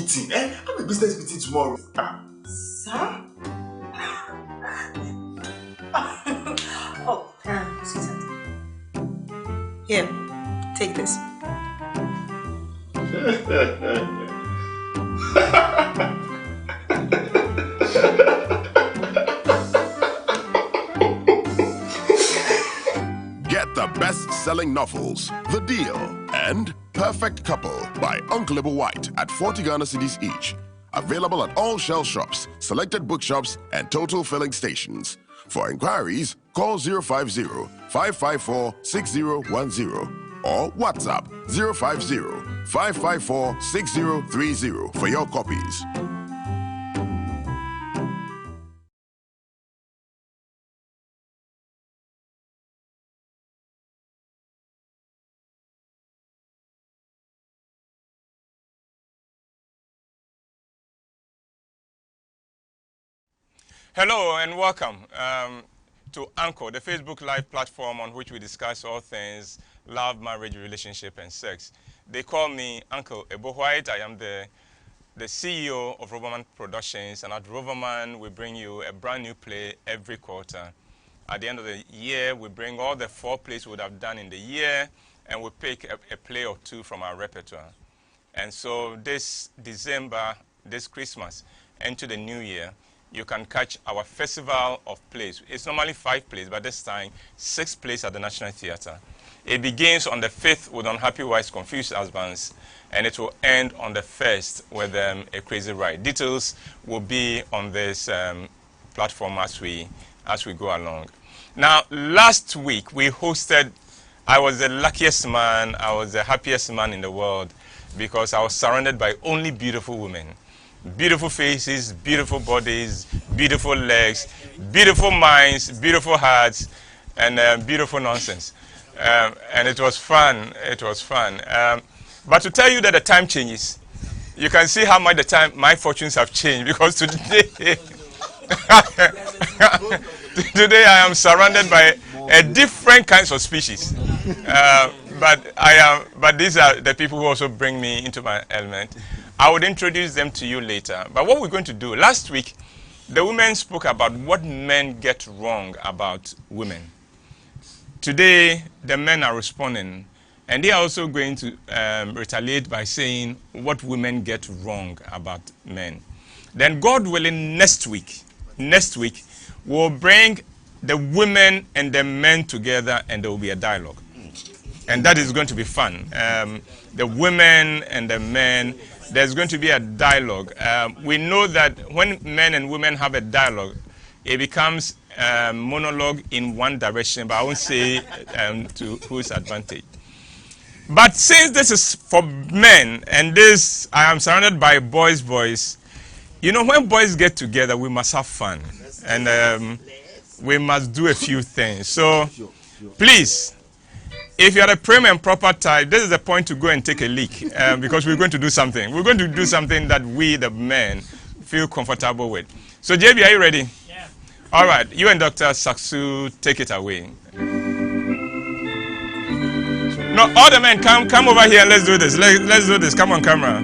meeting. I have a business meeting tomorrow. Sir? Oh, excuse me. Here, take this. Get the best-selling novels, The Deal, and Perfect Couple by Uncle WHYTE at 40 Ghana cedis each. Available at all Shell shops, selected bookshops, and total filling stations. For inquiries, call 050-554-6010 or WhatsApp 050-554-6030 for your copies. Hello and welcome to ENCORE, the Facebook Live platform on which we discuss all things love, marriage, relationship, and sex. They call me Uncle WHYTE. I am the CEO of Roverman Productions, and at Roverman we bring you a brand new play every quarter. At the end of the year, we bring all the 4 plays we would have done in the year, and we pick a play or 2 from our repertoire. And so this December, this Christmas, into the new year, you can catch our festival of plays. It's normally 5 plays, but this time 6 plays at the National Theatre. It begins on the 5th with Unhappy Wives, Confused Husbands, and it will end on the 1st with A Crazy Ride. Details will be on this platform as we go along. Now, last week we hosted, I was the luckiest man, I was the happiest man in the world because I was surrounded by only beautiful women. Beautiful faces, beautiful bodies, beautiful legs, beautiful minds, beautiful hearts, and beautiful nonsense. And it was fun. It was fun. But to tell you that the time changes, you can see how much my fortunes have changed because today, today I am surrounded by a different kinds of species. But these are the people who also bring me into my element. I would introduce them to you later. But what we're going to do, last week, the women spoke about what men get wrong about women. Today, the men are responding, and they are also going to retaliate by saying what women get wrong about men. Then, God willing, next week, we'll bring the women and the men together, and there will be a dialogue. And that is going to be fun. The women and the men, there's going to be a dialogue. We know that when men and women have a dialogue, it becomes a monologue in one direction, but I won't say to whose advantage. But since this is for men, and this, I am surrounded by boys, you know, when boys get together, we must have fun. And we must do a few things. So, please, if you are a prim and proper type, this is the point to go and take a leak because we're going to do something. We're going to do something that we, the men, feel comfortable with. So, JB, are you ready? Yeah. All right. You and Dr. Saksu, take it away. No, all the men, come over here and let's do this. Let's do this. Come on, camera.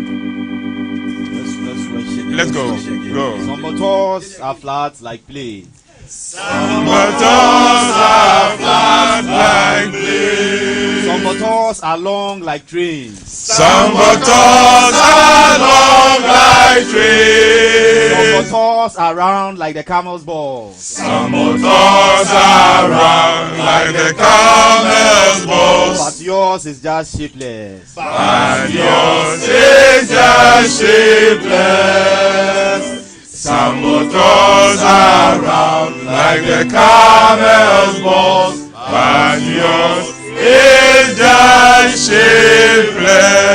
Let's go. Go. Some motors are flat like plates. Some motors are flat like plates. Some motors are long like trains. Some motors are long like trains. Some motors are round like the camel's ball. Some motors are round like the camel's balls. But yours is just shapeless. But yours is just shapeless. Some motors are round like the camel's balls, but yours is just shapeless.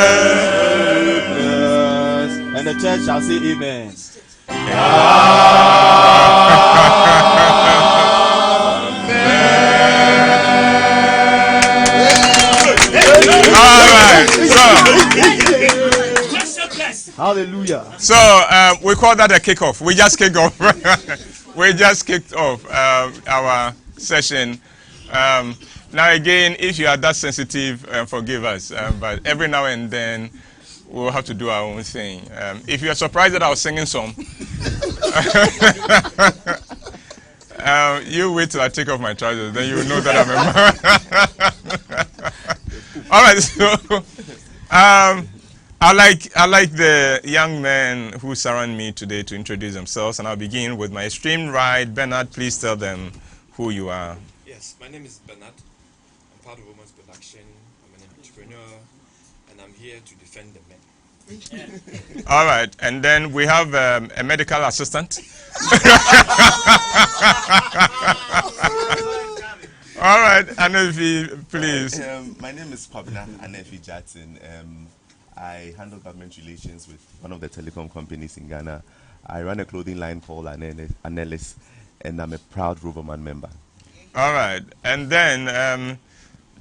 And the church shall say amen. All right, hallelujah. So we call that a kickoff. We just kicked off. We just kicked off our session. Now again, if you are that sensitive, forgive us. But every now and then, we'll have to do our own thing. If you are surprised that I was singing some, you wait till I take off my trousers, then you will know that I'm a man. All right, so I like the young men who surround me today to introduce themselves, and I'll begin with my extreme right. Bernard, please tell them who you are. Yes, my name is Bernard. I'm part of Women's Production. I'm an entrepreneur, and I'm here to defend the men. All right, and then we have a medical assistant. All right, Anefi, please. My name is Kwabena Anefi Jackson. I handle government relations with one of the telecom companies in Ghana. I run a clothing line called Panelist, and I'm a proud Roverman member. All right, and then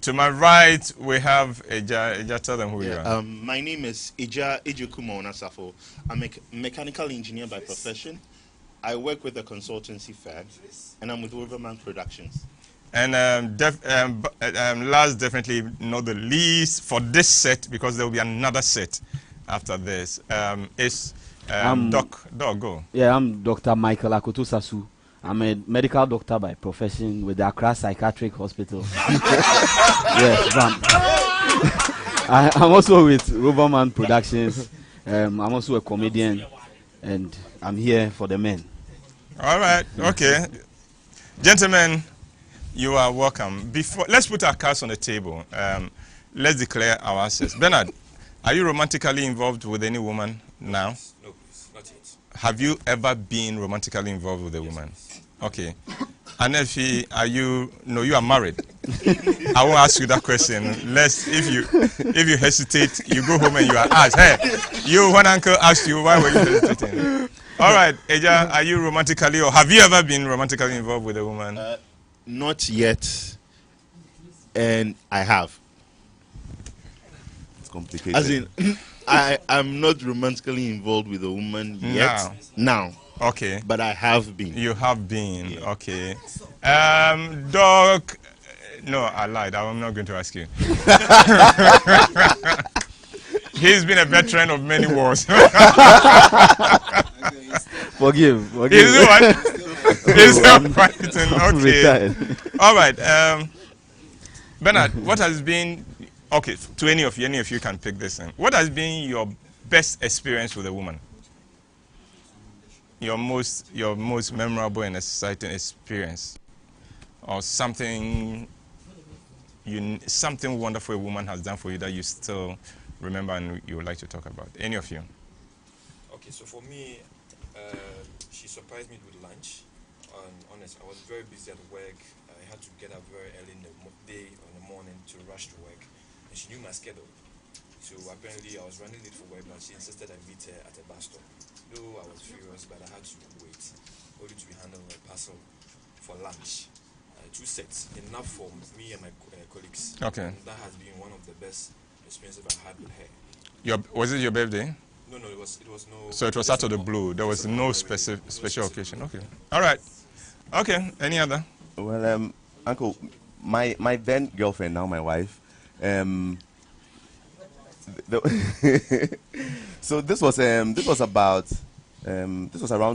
to my right we have Eja. Tell them who you are. My name is Eja Ejukuma Onasafo. I'm a mechanical engineer by profession. I work with a consultancy firm, and I'm with Roverman Productions. And last, definitely not the least for this set, because there will be another set after this. Is Doc, go. Yeah, I'm Dr. Michael Akoto Sasu. I'm a medical doctor by profession with the Accra Psychiatric Hospital. Yes, I'm also with Roverman Productions. I'm also a comedian, and I'm here for the men. All right, okay. Gentlemen, you are welcome. Let's put our cards on the table. Let's declare our assets. Bernard, are you romantically involved with any woman now? No, please, not yet. Have you ever been romantically involved with a woman? Okay. Anefi, no, you are married. I won't ask you that question. If you hesitate, you go home and you are asked, hey, when uncle asked you, why were you hesitating? All right, Eja, are you romantically, or have you ever been romantically involved with a woman? Not yet, and I have. It's complicated. As in, I'm not romantically involved with a woman yet. Now. Okay. But I have been. You have been. Yeah. Okay. Doc, no, I lied. I'm not going to ask you. He's been a veteran of many wars. Forgive. He's the one. He's fighting. Okay. All right. Bernard, what has been, okay, to any of you can pick this in. What has been your best experience with a woman? Your most memorable and exciting experience, or something wonderful a woman has done for you that you still remember and you would like to talk about? Any of you? Okay, so for me, she surprised me with lunch. Honest, I was very busy at work. I had to get up very early in the day or in the morning to rush to work, and she knew my schedule. So apparently I was running late for work, but she insisted I meet her at a bus stop. Though I was furious, but I had to wait, only to be handling a parcel for lunch. 2 sets, enough for me and my colleagues. Okay. And that has been one of the best experiences I've had with her. Was it your birthday? No, it was no. So it was out of the blue. There was no special occasion. Okay. All right. Okay. Any other? Well, Uncle, my then girlfriend, now my wife, so this was around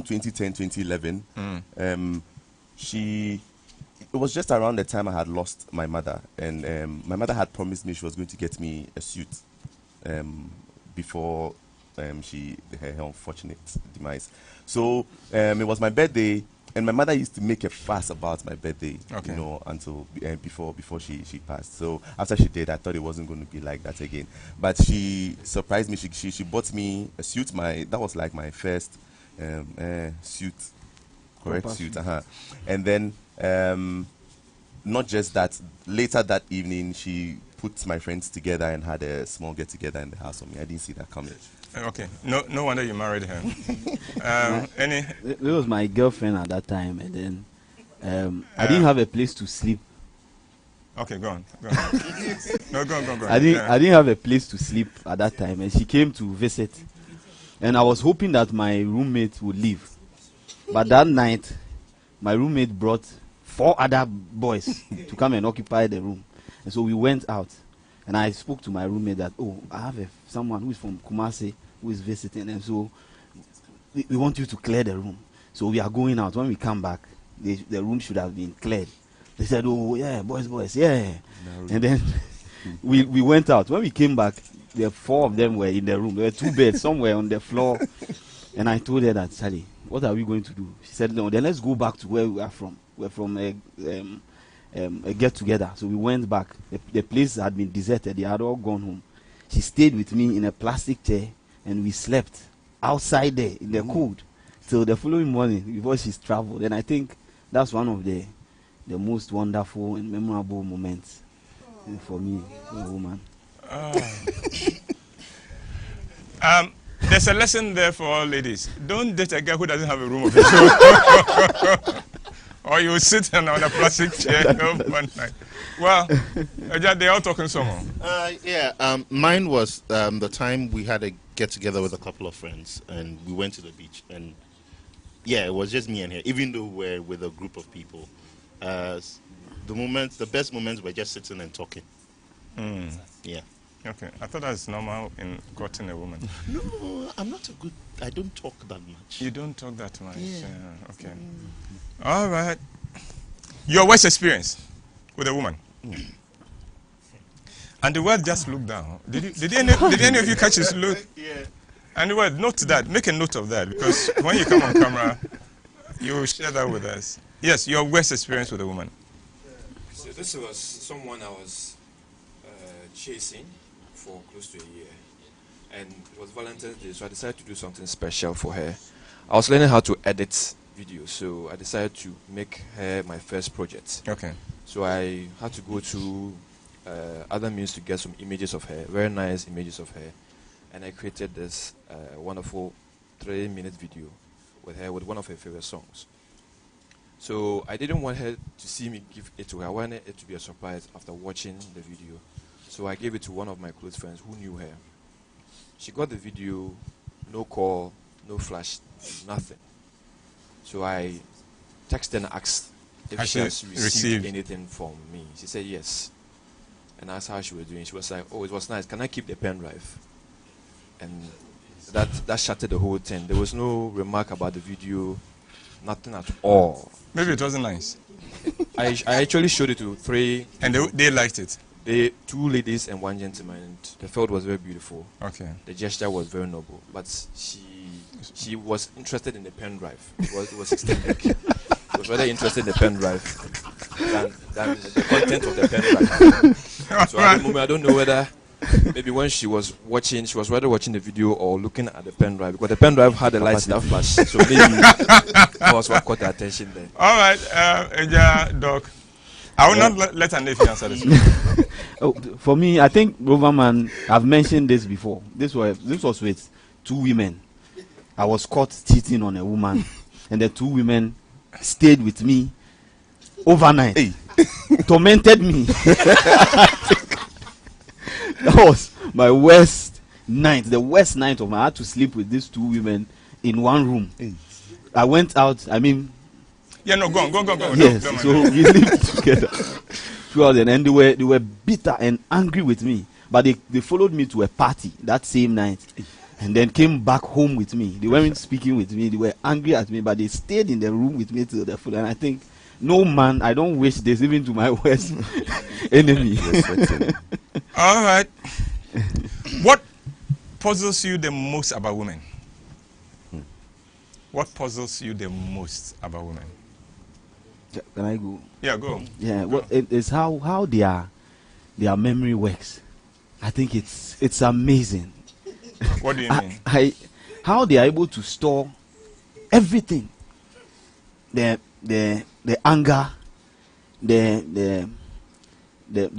2010, 2011. It was just around the time I had lost my mother, and my mother had promised me she was going to get me a suit before her unfortunate demise. So it was my birthday, and my mother used to make a fuss about my birthday, okay, until before she passed. So after she did, I thought it wasn't going to be like that again. But she surprised me. She bought me a suit. That was like my first suit, correct suit. And then not just that. Later that evening, she put my friends together and had a small get together in the house for me. I didn't see that coming. Okay. No wonder you married her. It was my girlfriend at that time, and then I didn't have a place to sleep. Okay, go on. No, go on. I didn't have a place to sleep at that time, and she came to visit, and I was hoping that my roommate would leave, but that night, my roommate brought 4 other boys to come and occupy the room, and so we went out. And I spoke to my roommate that, I have someone who is from Kumasi who is visiting, and so we want you to clear the room. So we are going out. When we come back, the room should have been cleared. They said, oh, yeah, boys, yeah. And then we went out. When we came back, the 4 of them were in the room. There were 2 beds somewhere on the floor. And I told her that, Sally, what are we going to do? She said, no, then let's go back to where we are from. We're from a get-together. So we went back. The place had been deserted. They had all gone home. She stayed with me in a plastic chair, and we slept outside there in the cold till the following morning before she's traveled. And I think that's one of the most wonderful and memorable moments for me, a woman. There's a lesson there for all ladies. Don't date a guy who doesn't have a room of his own. Or you sit on a plastic chair one night. Well, they're all talking some more. Mine was the time we had a get-together with a couple of friends, and we went to the beach. And, yeah, it was just me and her, even though we're with a group of people. The best moments were just sitting and talking. Yeah. Okay, I thought that's normal in courting a woman. No, I don't talk that much. You don't talk that much? Yeah. Okay. All right. Your worst experience with a woman? And the word just looked down. Did any of you catch his look? Yeah. And the word, note that. Make a note of that, because when you come on camera, you will share that with us. Yes, your worst experience with a woman. So this was someone I was chasing for close to a year, and it was Valentine's Day, so I decided to do something special for her. I was learning how to edit videos, so I decided to make her my first project. Okay. So I had to go to other means to get some images of her, very nice images of her, and I created this wonderful 3-minute video with her with one of her favorite songs. So I didn't want her to see me give it to her. I wanted it to be a surprise after watching the video. So I gave it to one of my close friends who knew her. She got the video, no call, no flash, nothing. So I texted and asked if she has received anything from me. She said yes. And I asked how she was doing. She was like, oh, it was nice. Can I keep the pen drive? And that shattered the whole thing. There was no remark about the video, nothing at all. Maybe it wasn't nice. I actually showed it to 3. And they liked it? 2 ladies and 1 gentleman. And they felt it was very beautiful. Okay. The gesture was very noble. But she was interested in the pen drive. It was 16 gig. She was rather interested in the pen drive than the content of the pen drive. So at the moment, I don't know whether maybe when she was rather watching the video or looking at the pen drive, because the pen drive had a light that flash. So maybe that was what caught her attention there. All right, Doc. I will not let an nephew answer this. For me, I think Roverman, I've mentioned this before. This was with 2 women. I was caught cheating on a woman, and the 2 women stayed with me overnight, tormented me. That was my worst night, the worst night of my. I had to sleep with these 2 women in one room. I went out. I mean. Yeah, no, go on. Yes, so we lived together throughout, and they were bitter and angry with me. But they followed me to a party that same night, and then came back home with me. They weren't speaking with me. They were angry at me, but they stayed in the room with me till the full. And I think, no man, I don't wish this even to my worst enemy. All right. What puzzles you the most about women? What puzzles you the most about women? Can I go? Yeah, go. Yeah, well, it's how their memory works. I think it's amazing. What do you mean? How they are able to store everything. The anger, the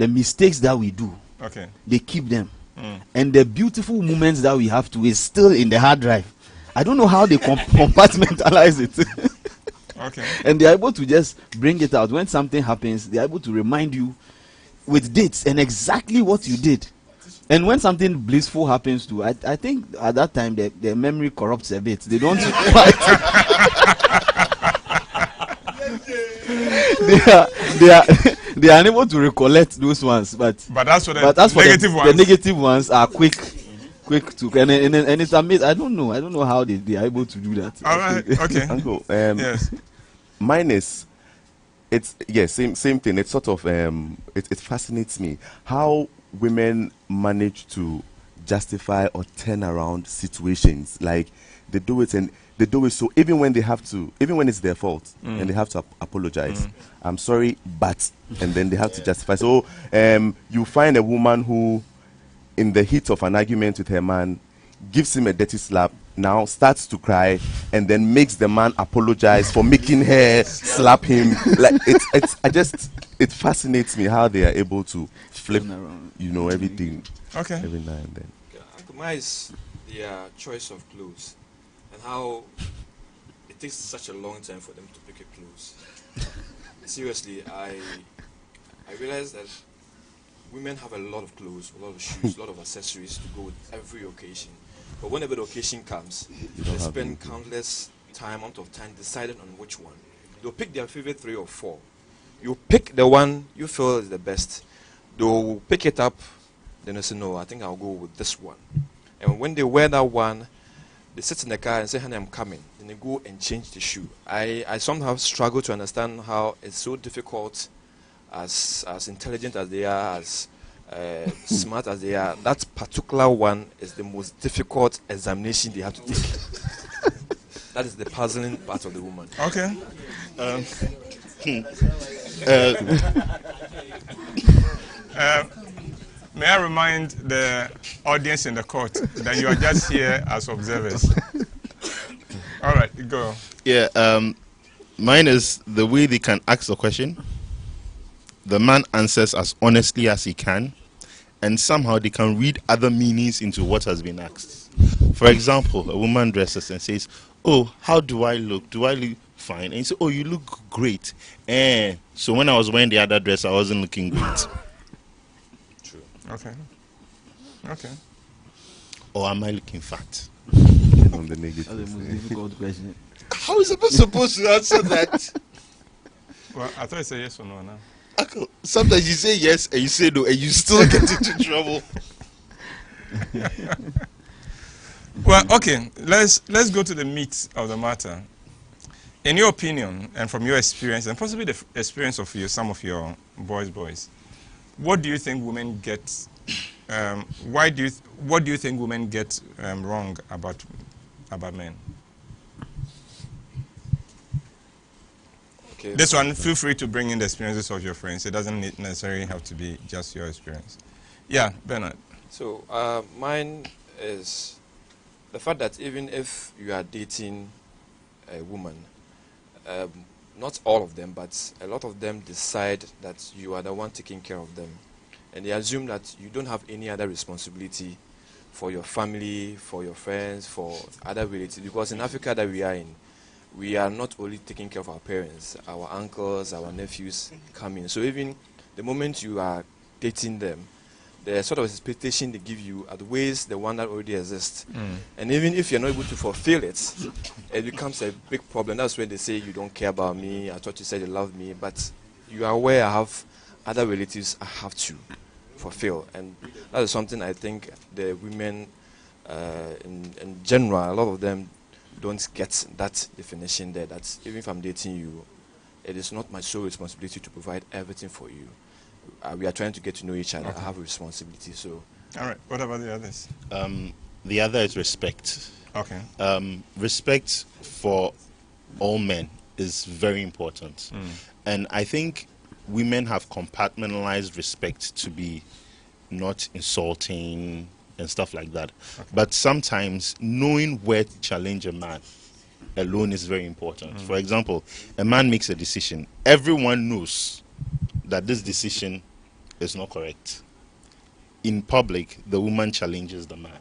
mistakes that we do. Okay. They keep them. And the beautiful moments that we have to is still in the hard drive. I don't know how they compartmentalize it. Okay. And they're able to just bring it out. When something happens, they're able to remind you with dates and exactly what you did. And when something blissful happens too, I think at that time their memory corrupts a bit. They don't quite. they are unable to recollect those ones, but that's for the negative ones. The negative ones are quick to and it's amazing. I don't know how they are able to do that. All right, okay. Uncle, Yes. mine is, same thing. It's sort of it fascinates me how women manage to justify or turn around situations. Like they do it, and they do it so even when it's their fault and they have to apologize. I'm sorry, but and then they have to justify. So you find a woman who, in the heat of an argument with her man, gives him a dirty slap, now starts to cry, and then makes the man apologize for making her slap him. Like it fascinates me how they are able to flip, everything. Okay. Every now and then. Mine is their choice of clothes and how it takes such a long time for them to pick a clothes. Seriously, I realize that women have a lot of clothes, a lot of shoes, a lot of accessories to go with every occasion. But whenever the occasion comes, they spend countless amount of time deciding on which one. They'll pick their favorite 3 or 4. You pick the one you feel is the best. They'll pick it up, then they say, no, I think I'll go with this one. And when they wear that one, they sit in the car and say, honey, I'm coming. Then they go and change the shoe. I somehow struggle to understand how it's so difficult, as intelligent as they are, as smart as they are. That particular one is the most difficult examination they have to take. That is the puzzling part of the woman. Okay. May I remind the audience in the court that you are just here as observers. All right, go. Yeah, mine is the way they can ask the question. The man answers as honestly as he can, and somehow they can read other meanings into what has been asked. For example, a woman dresses and says, oh, how do I look? Do I look fine? And you say, oh, you look great. So when I was wearing the other dress, I wasn't looking great. True. Okay. Or am I looking fat? On the negative. That's the most difficult question. How is I supposed to answer that? Well, I thought you said yes or no now. Uncle, sometimes you say yes and you say no and you still get into trouble. Well, okay, let's go to the meat of the matter. In your opinion, and from your experience, and possibly the experience of some of your boys, what do you think women get? What do you think women get wrong about men? Okay, This one, feel free to bring in the experiences of your friends. It doesn't necessarily have to be just your experience. Yeah, Bernard. So mine is the fact that even if you are dating a woman, not all of them, but a lot of them decide that you are the one taking care of them. And they assume that you don't have any other responsibility for your family, for your friends, for other relatives. Because in Africa that we are in, we are not only taking care of our parents, our uncles, our nephews come in. So even the moment you are dating them, the sort of expectation they give you outweighs the one that already exists. And even if you're not able to fulfill it, it becomes a big problem. That's when they say, you don't care about me, I thought you said you love me, but you are aware I have other relatives I have to fulfill. And that is something I think the women in general, a lot of them don't get that definition there, that even if I'm dating you, it is not my sole responsibility to provide everything for you. We are trying to get to know each other. Okay. I have a responsibility. So, all right. What about the others? The other is respect. Okay. Respect for all men is very important, and I think women have compartmentalized respect to be not insulting and stuff like that. Okay. But sometimes knowing where to challenge a man alone is very important. For example, a man makes a decision. Everyone knows that this decision is not correct. In public, the woman challenges the man.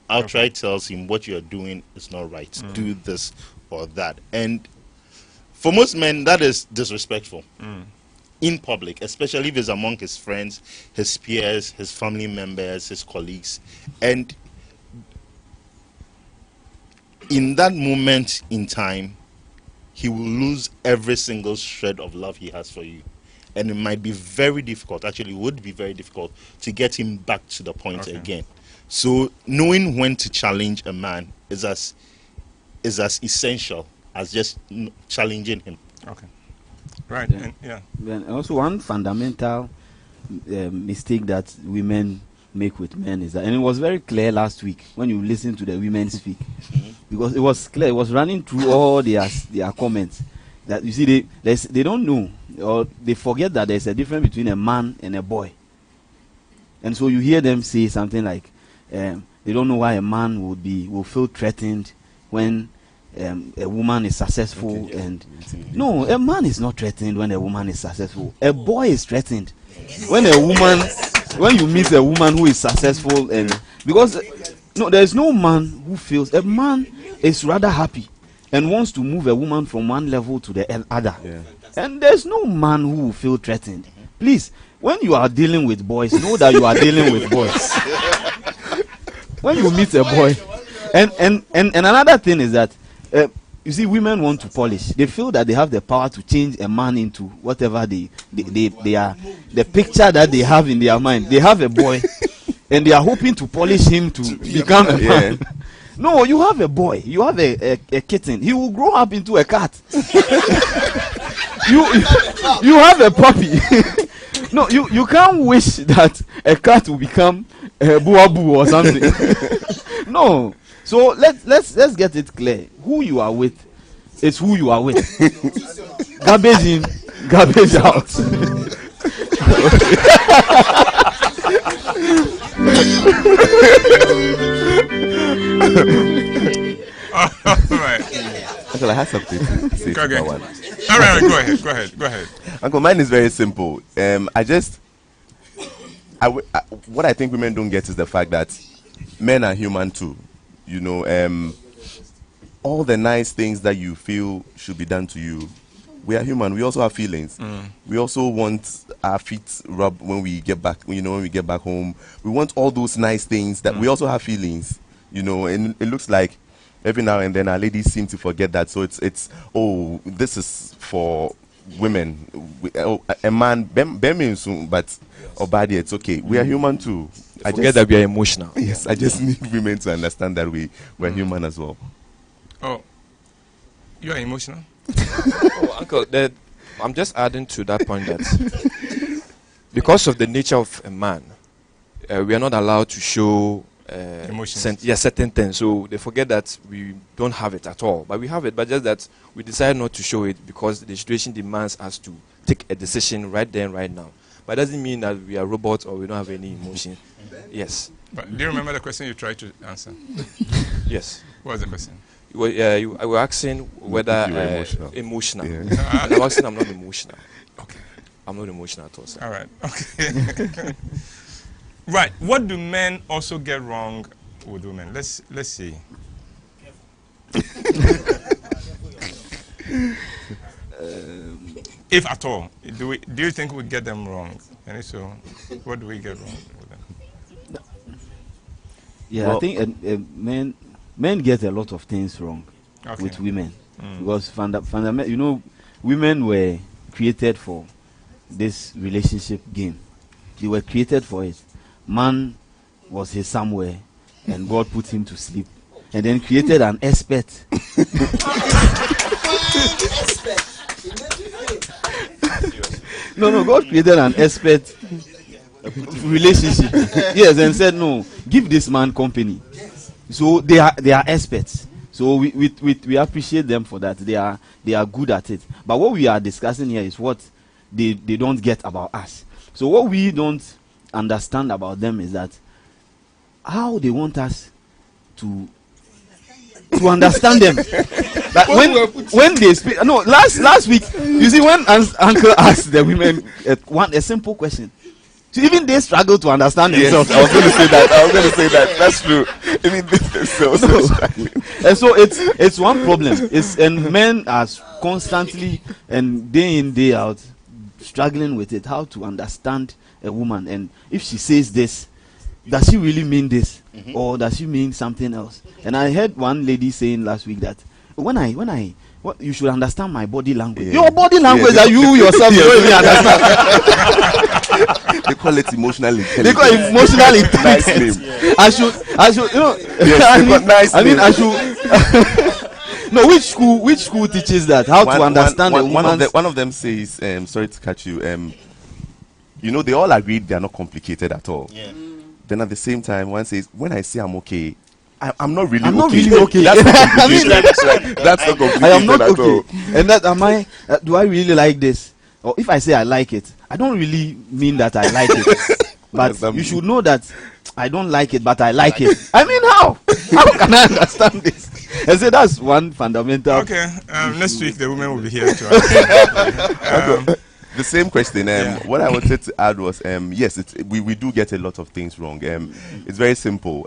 Outright tells him what you're doing is not right. Do this or that. And for most men, that is disrespectful. In public, especially if it's among his friends, his peers, his family members, his colleagues. And in that moment in time, he will lose every single shred of love he has for you. and it might be very difficult, actually would be very difficult, to get him back to the point again. So knowing when to challenge a man is as essential as just challenging him. Okay. Right. Yeah. And, yeah. Then also one fundamental mistake that women make with men is that, and it was very clear last week when you listen to the women speak, because it was clear, it was running through all their comments, that you see they don't know, or they forget that there's a difference between a man and a boy. And so you hear them say something like, they don't know why a man will feel threatened when a woman is successful. And no, a man is not threatened when a woman is successful. A boy is threatened when you meet a woman who is successful. And because no, there is no man who feels, a man is rather happy and wants to move a woman from one level to the other. And there's no man who will feel threatened. Please, when you are dealing with boys, know that you are dealing with boys. When you meet a boy, and another thing is that you see, women want to polish. They feel that they have the power to change a man into whatever they are, the picture that they have in their mind. They have a boy, and they are hoping to polish him to become a man. No, you have a boy. You have a kitten. He will grow up into a cat. you have a puppy. No, you can't wish that a cat will become a buabu or something. No. So let's get it clear. Who you are with is who you are with. Garbage in, garbage out. All right. Uncle, I have something to say to that one. All right, go ahead. Uncle, mine is very simple. What I think women don't get is the fact that men are human too. You know, all the nice things that you feel should be done to you, we are human. We also have feelings. We also want our feet rubbed when we get back. You know, when we get back home, we want all those nice things. That we also have feelings. You know, and it looks like every now and then our ladies seem to forget that. So it's this is for women. A man, but Obadi, it's okay. We are human too. I forget that we are emotional. Yes, I just need women to understand that we're human as well. Oh, you are emotional? Oh, Uncle, I'm just adding to that point that because of the nature of a man, we are not allowed to show emotions. Certain things. So they forget that we don't have it at all. But we have it, but just that we decide not to show it because the situation demands us to take a decision right then, right now. But it doesn't mean that we are robots or we don't have any emotion. Yes. But do you remember the question you tried to answer? Yes. What was the question? You were asking whether you were emotional. Yeah. And I'm asking, I'm not emotional. Okay. I'm not emotional at all, sir. All right. Okay. Right. What do men also get wrong with women? Let's see. If at all, do you think we get them wrong? And if so, what do we get wrong with them? Yeah, well, I think men get a lot of things wrong with women because fundamental. You know, women were created for this relationship game. They were created for it. Man was here somewhere, and God put him to sleep, and then created an expert. No, God created an expert relationship. Yes, and said, no, give this man company. So they are experts. So we appreciate them for that. They are good at it. But what we are discussing here is what they don't get about us. So what we don't understand about them is that how they want us to understand them. But when they speak, no, last week, you see, when Uncle asked the women a simple question, so even they struggle to understand themselves. I was going to say that. That's true. I mean, they're so struggling. And so it's one problem. And men are constantly and day in, day out struggling with it, how to understand a woman. And if she says this, does she really mean this? Or does she mean something else? And I heard one lady saying last week that, what you should understand my body language. Yeah. Your body language that you yourself you don't even understand. They call it emotional intelligence. They call it emotional Nice intelligence. name. I should, you know. Yes, they got nice I mean, name. I should. No, which school teaches that? How to understand a woman's. One of them says, sorry to catch you. You know, they all agreed they are not complicated at all. Yeah. Then at the same time, one says, when I say I'm okay, I'm not really I'm okay. not really okay. That's not I mean, complicated. That's not complicated I am not at okay. all. And that am I? Do I really like this? Or if I say I like it, I don't really mean that I like it. But you should know that I don't like it, but I like it. I mean, how? How can I understand this? And so that's one fundamental. Okay. Next week the women will be here to answer. The same question. What I wanted to add was, yes, we do get a lot of things wrong. It's very simple.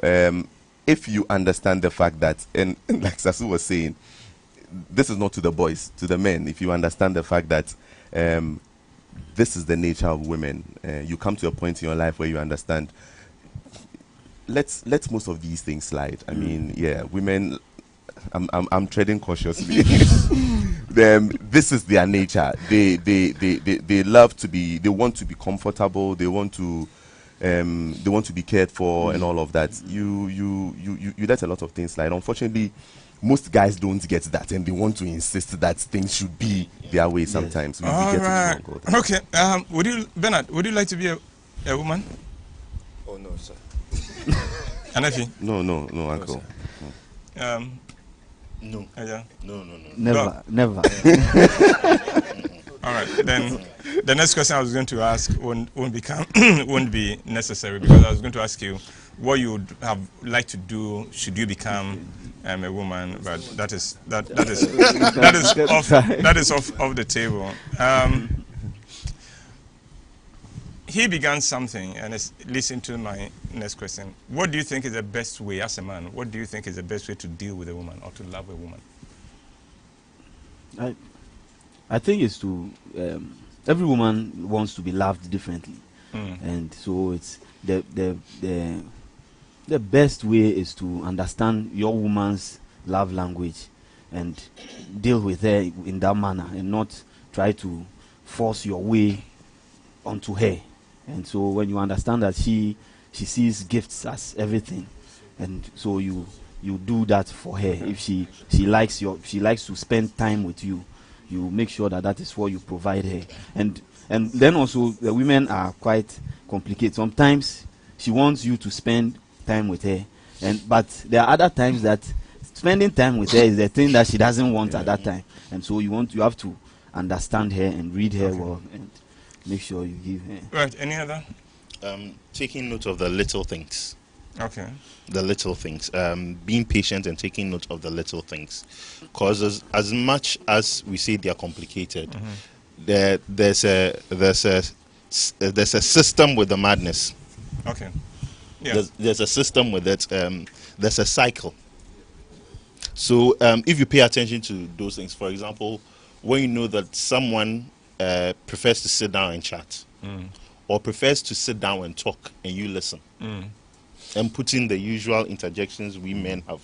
If you understand the fact that, and like Sasu was saying, this is not to the boys, to the men. If you understand the fact that this is the nature of women, you come to a point in your life where you understand. Let's most of these things slide. I mean, yeah, women. I'm treading cautiously. This is their nature. They love to be. They want to be comfortable. They want to be cared for and all of that. You let a lot of things slide. Unfortunately, most guys don't get that, and they want to insist that things should be their way. Sometimes we All get right. it wrong. Okay. Bernard, would you like to be a woman? Oh no, sir. Anafi? No, uncle. No. Yeah. No. Never. All right. Then the next question I was going to ask won't be necessary, because I was going to ask you what you would have liked to do should you become a woman, but that is off the table. He began something, and it's listen to my next question. What do you think is the best way, as a man, what do you think is the best way to deal with a woman or to love a woman? I think it's to every woman wants to be loved differently, and so it's the best way is to understand your woman's love language and deal with her in that manner, and not try to force your way onto her. And so when you understand that she sees gifts as everything, and so you do that for her. If she likes to spend time with you, you make sure that is what you provide her. And then also the women are quite complicated. Sometimes she wants you to spend time with her, but there are other times that spending time with her is the thing that she doesn't want at that time. And so you have to understand her and read her well and make sure you give her. Right. Any other? Taking note of the little things. Okay. The little things. Being patient and taking note of the little things. Because as much as we say they are complicated, there's a system with the madness. Okay. Yeah. There's a system with it. There's a cycle. So if you pay attention to those things, for example, when you know that someone prefers to sit down and chat, or prefers to sit down and talk and you listen, and put in the usual interjections we men have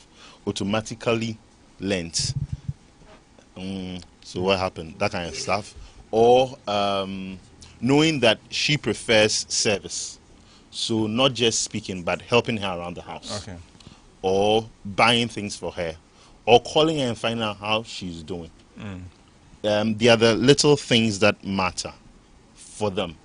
automatically learnt. So what happened? That kind of stuff. Or knowing that she prefers service. So not just speaking, but helping her around the house. Okay. Or buying things for her. Or calling her and finding out how she's doing. They are the little things that matter for them.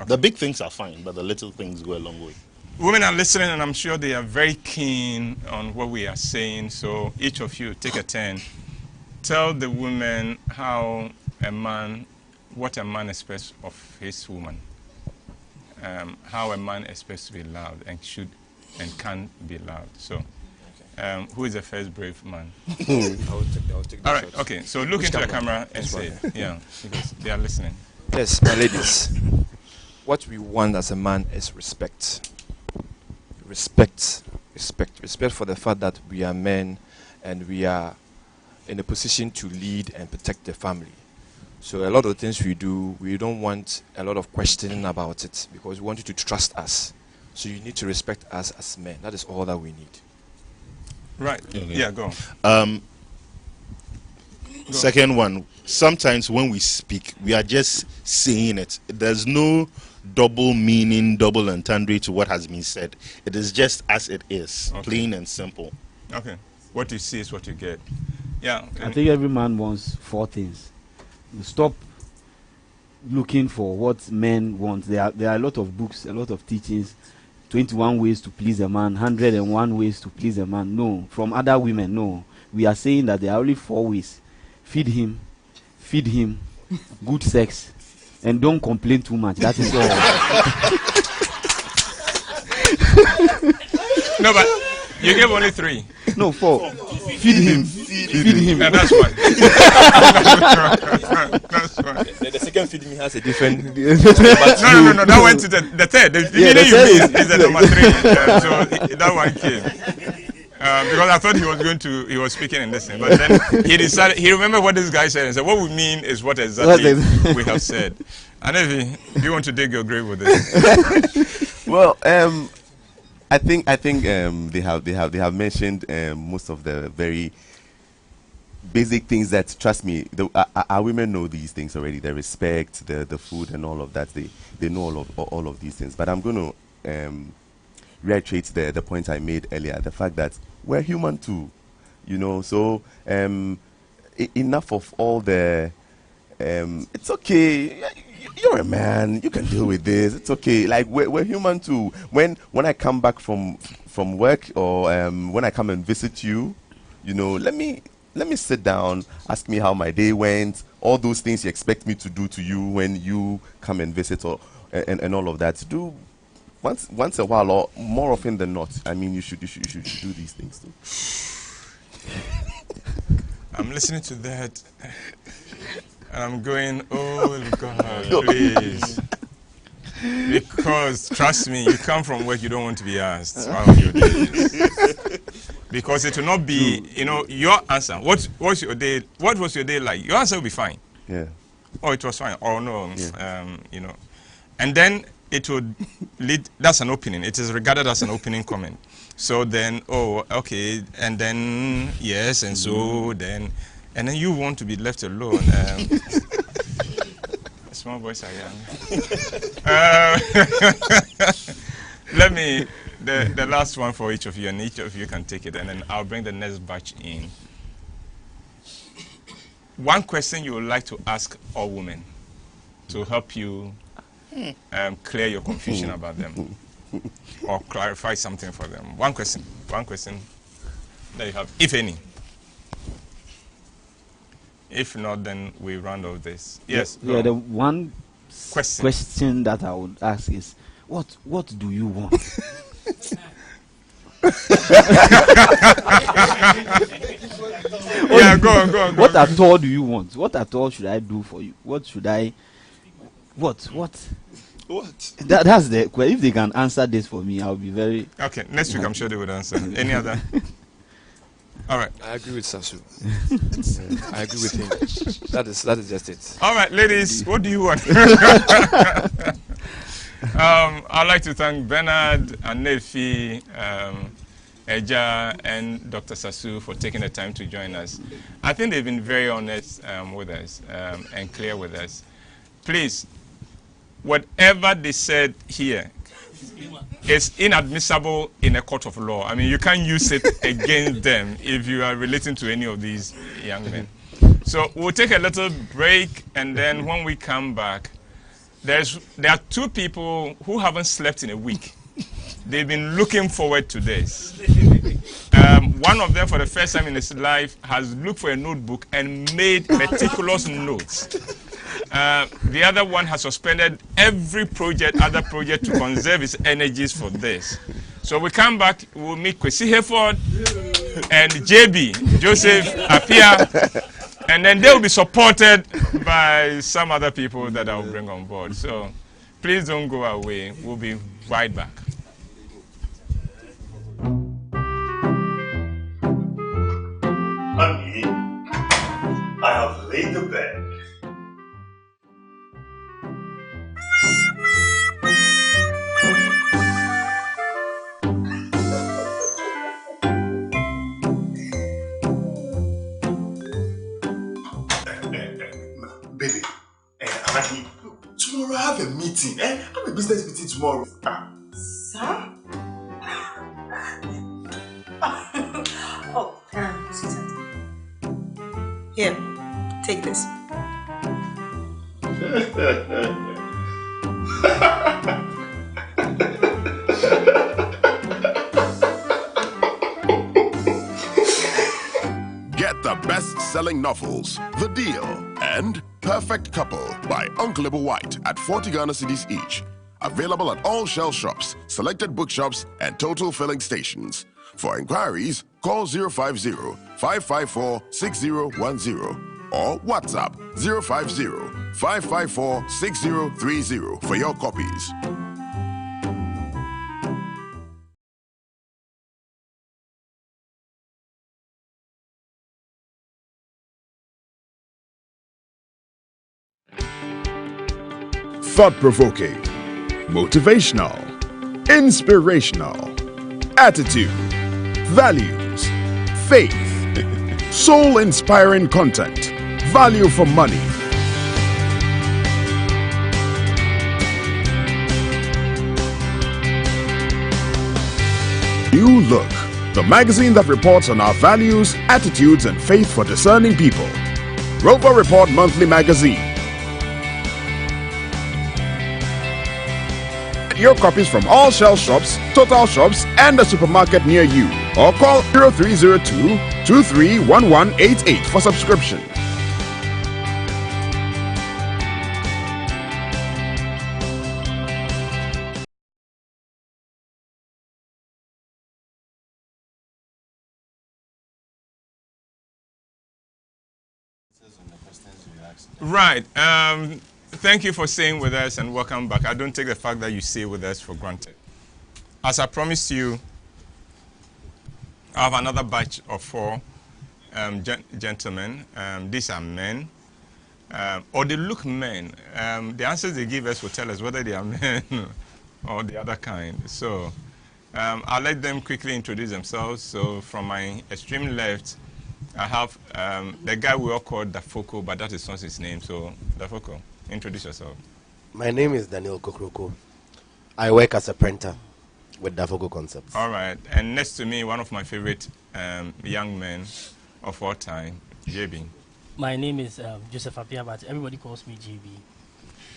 Okay. The big things are fine, but the little things go a long way. Women are listening, and I'm sure they are very keen on what we are saying. So each of you take a turn. Tell the women what a man expects of his woman. How a man expects to be loved and should and can be loved. So, who is the first brave man? I'll take All right. shot. Okay. So look into the camera and say, yeah, because they are listening. Yes, my ladies. What we want as a man is respect. Respect for the fact that we are men and we are in a position to lead and protect the family. So a lot of things we do, we don't want a lot of questioning about it, because we want you to trust us. So you need to respect us as men. That is all that we need. Right. Okay. Yeah, go on. Second one, sometimes when we speak, we are just saying it. There's no double meaning, double entendre to what has been said. It is just as it is, plain and simple. Okay. What you see is what you get. Yeah. I think every man wants 4 things. You stop looking for what men want. There are a lot of books, a lot of teachings. 21 ways to please a man, 101 ways to please a man. No, from other women, no. We are saying that there are only 4 ways. Feed him, good sex, and don't complain too much. That is all. No, but you gave only 3. No, 4. Feed him. No, that's one. That's one. The second feeding me has a different. No. That went to the third. The meaning you missed is the number 3. So that one came. Because I thought he was speaking in this thing, but then he remembered what this guy said and said, what we mean is what exactly we have said. And if do you want to dig your grave with this? Well, I think they have mentioned most of the very basic things that, trust me, our women know these things already. The respect, the food, and all of that. They know all of these things. But I'm going to reiterate the point I made earlier. The fact that we're human too, So enough of all the. It's okay. You're a man. You can deal with this. It's okay. Like we're human too. When I come back from work, or when I come and visit you, let me sit down. Ask me how my day went. All those things you expect me to do to you when you come and visit, and all of that. Do once a while, or more often than not. I mean, you should do these things too. I'm listening to that. And I'm going, oh God, please. Because trust me, you come from work, you don't want to be asked how your day is. Because it will not be, your answer. What was your day? What was your day like? Your answer will be fine. Yeah. Oh, it was fine. Oh no, Yeah. And then it would lead. That's an opening. It is regarded as an opening comment. So then, oh, okay, and then yes, and so then. And then you want to be left alone. Small boys are young. The last one for each of you, and each of you can take it, and then I'll bring the next batch in. One question you would like to ask all women to help you clear your confusion about them, or clarify something for them. One question that you have, if any. If not, then we round off this. Yes. Yeah. The one question that I would ask is, what do you want? Yeah, go on. What at all do you want? What at all should I do for you? What should I? What? That's the question. If they can answer this for me, I'll be very. Okay. Next week, I'm sure they would answer. Any other? All right. I agree with Sasu. I agree with him. That is just it. All right, ladies, what do you want? I'd like to thank Bernard and Nefi, Eja, and Dr. Sasu for taking the time to join us. I think they've been very honest with us and clear with us. Please, whatever they said here is inadmissible in a court of law. I mean, you can't use it against them if you are relating to any of these young men. So we'll take a little break, and then when we come back, there are 2 people who haven't slept in a week. They've been looking forward to this. One of them, for the first time in his life, has looked for a notebook and made meticulous notes. The other one has suspended every other project to conserve his energies for this. So we come back, we'll meet Kwesi Hayford and JB, Joseph Apia, and then they will be supported by some other people that I will bring on board. So please don't go away. We'll be right back. Honey, I have laid the bed. Tomorrow I have a meeting. I have a business meeting tomorrow. Sir? Oh, sweetheart. Here, take this. Get the best-selling novels, The Deal, and Perfect Couple by Uncle White at 40 Ghana cedis each. Available at all Shell shops, selected bookshops, and total filling stations. For inquiries, call 050-554-6010 or WhatsApp 050-554-6030 for your copies. Thought-provoking, motivational, inspirational, attitude, values, faith, soul-inspiring content, value for money. New Look, the magazine that reports on our values, attitudes, and faith for discerning people. Rover Report Monthly Magazine. Your copies from all Shell shops, Total shops, and a supermarket near you. Or call 0302-231188 for subscription. Right. Thank you for staying with us and welcome back. I don't take the fact that you stay with us for granted. As I promised you, I have another batch of 4 gentlemen. These are men, or they look men. The answers they give us will tell us whether they are men or the other kind. So I'll let them quickly introduce themselves. So from my extreme left, I have the guy we all call Dafoko, but that is not his name. So Dafoko, introduce yourself. My name is Daniel Kokroko. I work as a printer with Dafoko Concepts. All right. And next to me, one of my favorite young men of all time, JB. My name is Joseph Apia, but everybody calls me JB.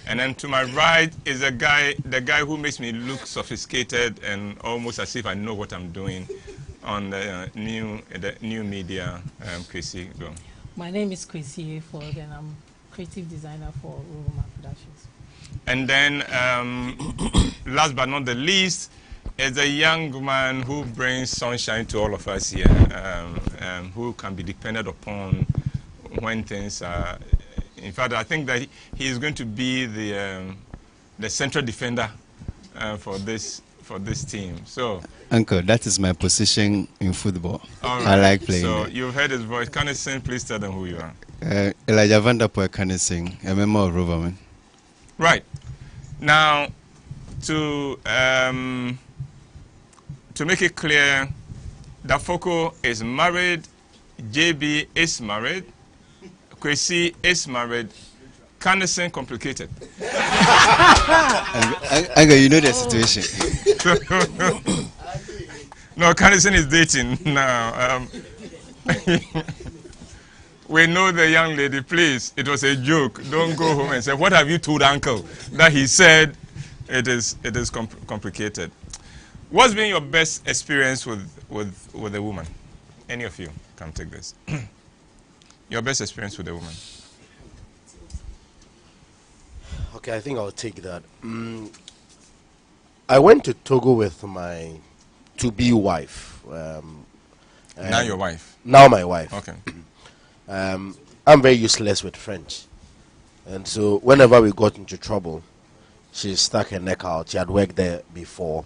And then to my right is the guy who makes me look sophisticated and almost as if I know what I'm doing on the new media, Chrissy. Go. My name is Chrissy Ford, and I'm creative designer for Roma Productions. And then, last but not the least, is a young man who brings sunshine to all of us here, who can be depended upon when things are. In fact, I think that he is going to be the central defender for this team. So, Uncle, that is my position in football. Right. I like playing. So you've heard his voice. Can you sing? Please tell them who you are. Elijah Vanderpoel can sing, a member of Roverman. Right. Now, to make it clear, Dafoko is married, JB is married, Kwesi is married. Canessing complicated. Uncle, you know the situation. No, Canessing is dating now. We know the young lady. Please, it was a joke. Don't go home and say, "What have you told Uncle?" That he said it is complicated. What's been your best experience with a woman? Any of you can take this. Your best experience with a woman. Okay, I think I'll take that. I went to Togo with my to-be wife. Now your wife? Now my wife. Okay. I'm very useless with French. And so whenever we got into trouble, she stuck her neck out. She had worked there before.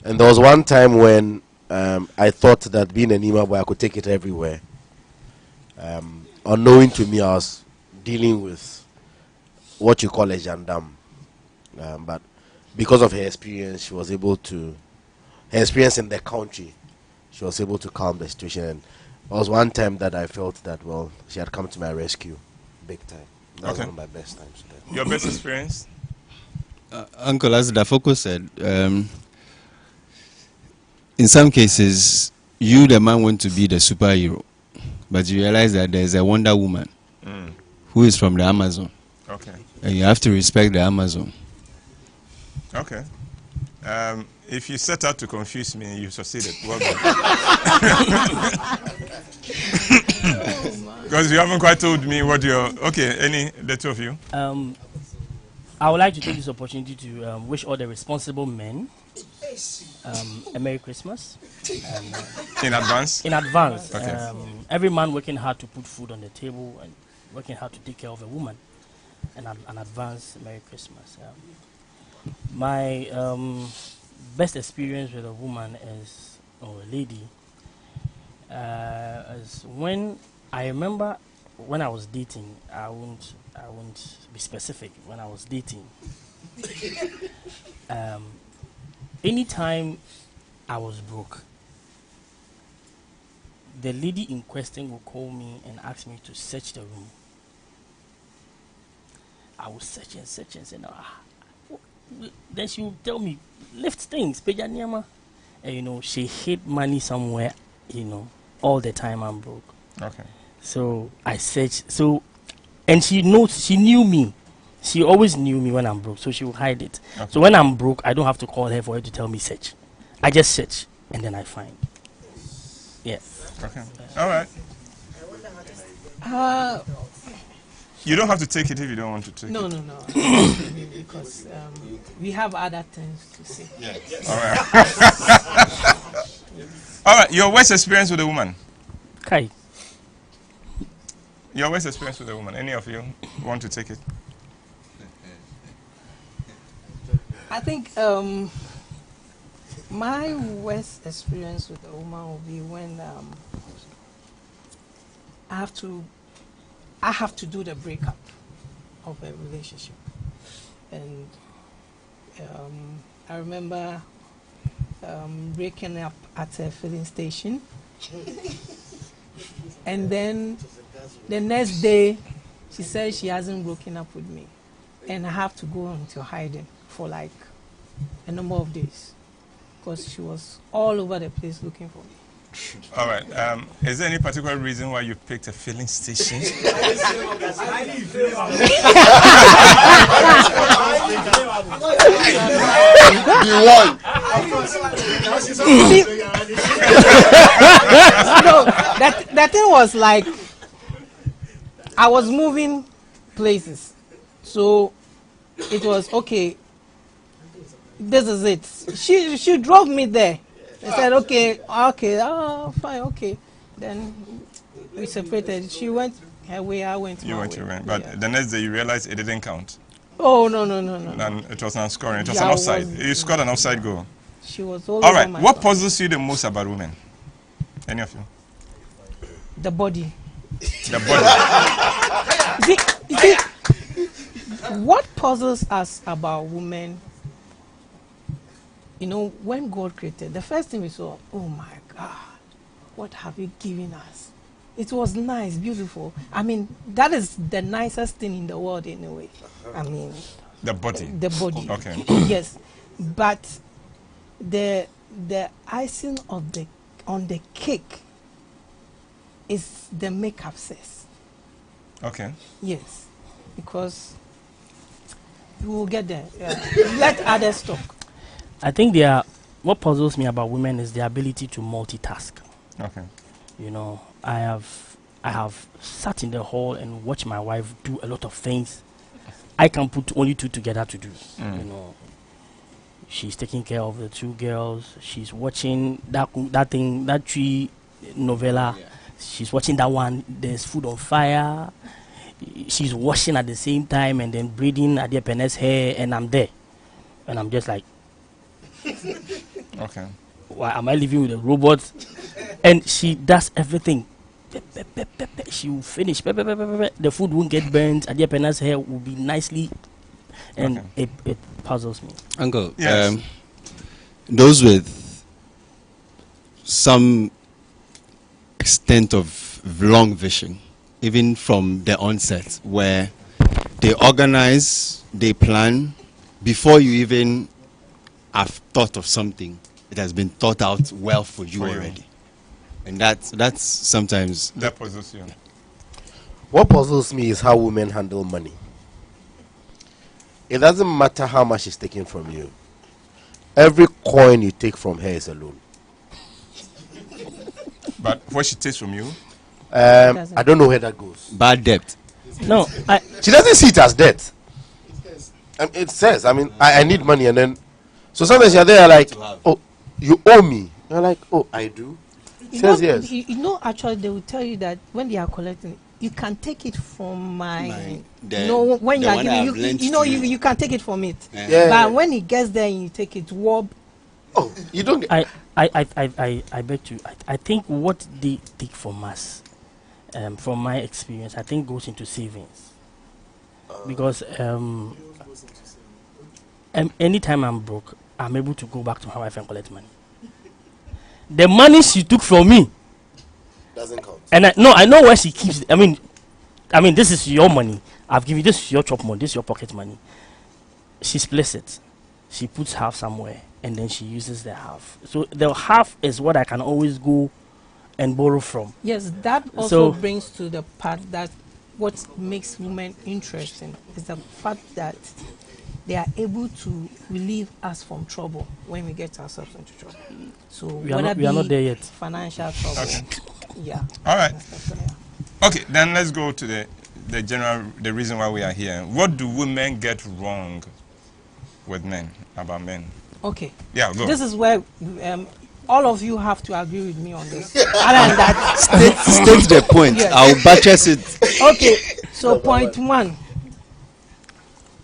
And there was one time when I thought that being an Ima boy, I could take it everywhere. Unknowing to me, I was dealing with what you call a gendarme. But because of her experience, she was able to, her experience in the country, she was able to calm the situation. And there was one time that I felt that, well, she had come to my rescue, big time. That's one of my best times with them. Your best experience? Uncle, as Dafoko said, in some cases, you, the man, want to be the superhero, but you realize that there's a Wonder Woman who is from the Amazon. Okay. And you have to respect the Amazon. Okay. If you set out to confuse me, you succeeded. Well done. Because you haven't quite told me what you're... Okay, the two of you? I would like to take this opportunity to wish all the responsible men a Merry Christmas. In advance? In advance. Okay. Every man working hard to put food on the table and working hard to take care of a woman. And an advance Merry Christmas. My best experience with a woman is, or a lady, is when I remember when I was dating. I won't be specific. When I was dating, anytime I was broke, the lady in question would call me and ask me to search the room. I would search and say, then she would tell me, lift things, Pejanyama. And she hid money somewhere, all the time I'm broke. Okay. So I searched. And she knew me. She always knew me when I'm broke, so she would hide it. Okay. So when I'm broke, I don't have to call her for her to tell me search. I just search, and then I find. Yeah. Okay. All right. You don't have to take it if you don't want to take it. No. Because we have other things to say. Yeah. All right. All right. Your worst experience with a woman? Kai. Your worst experience with a woman? Any of you want to take it? I think my worst experience with a woman will be when I have to do the breakup of a relationship. And I remember breaking up at a filling station. And then the next day, she said she hasn't broken up with me. And I have to go into hiding for like a number of days. Because she was all over the place looking for me. All right. Is there any particular reason why you picked a filling station? No, that thing was like I was moving places, so it was okay. This is it. She drove me there. I said okay, fine, okay. Then we separated. She went her way, I went my way. You went your way, but the next day you realized it didn't count. Oh no. And it was not scoring. It was an offside. You scored an offside goal. She was all right. over What puzzles you the most about women? Any of you? The body. The body. You see, what puzzles us about women? When God created, the first thing we saw, oh my God, what have you given us? It was nice, beautiful. I mean, that is the nicest thing in the world anyway. I mean, the body. The body. Okay. Yes, but the icing on the cake is the makeup sis. Okay. Yes, because we will get there. Let others talk. I think what puzzles me about women is their ability to multitask. Okay. I have sat in the hall and watched my wife do a lot of things I can put only two together to do. She's taking care of the two girls. She's watching that tree novella. Yeah. She's watching that one. There's food on fire. She's washing at the same time and then braiding at the Panelist hair, and I'm there, and I'm just like, okay. Why am I living with a robot? And she does everything. She will finish. The food won't get burnt. At the Panelist hair will be nicely, and it puzzles me. Uncle, yes. Those with some extent of long vision, even from the onset, where They organize, they plan. Before you even have thought of something, it has been thought out well for you already. And that's sometimes... That puzzles you. What puzzles me is how women handle money. It doesn't matter how much is taken from you. Every coin you take from her is a loan. But what she takes from you? I don't know where that goes. Bad debt. No, she doesn't see it as debt. It says, I need money, and then so sometimes you're there like, oh, you owe me. You're like, oh, I do. Says yes. Actually, they will tell you that when they are collecting, you can take it from when you are giving, you can take it from it. Yeah. But when it gets there and you take it, wob. Oh, you don't get. I bet you. I think what they take from us, from my experience, I think goes into savings. Because anytime I'm broke, I'm able to go back to my wife and collect money. The money she took from me doesn't count. And I know where she keeps it. I mean, this is your money. I've given you this, is your chop money, this is your pocket money. She splits it. She puts half somewhere and then she uses the half. So the half is what I can always go and borrow from. Yes, that also brings to the part that what makes women interesting is the fact that they are able to relieve us from trouble when we get ourselves into trouble. So we are not there yet. Financial trouble. Okay. Yeah. All right. Okay, then let's go to the reason why we are here. What do women get wrong with men, about men? Okay. Yeah, go. This is where all of you have to agree with me on this. Other than that, state the point. Yes. I'll buttress it. Okay. So point one.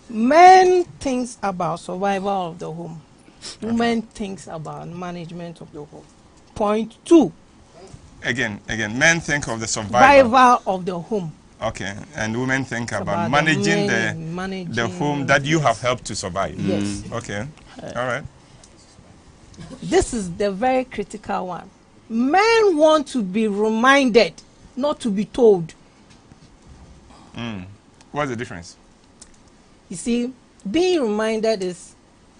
Men thinks about survival of the home. Women thinks about management of the home. Point two. Again, men think of the survival of the home. Okay, and women think about managing the home that you have helped to survive. Yes. Okay, all right. This is the very critical one. Men want to be reminded, not to be told. What's the difference? You see, being reminded is,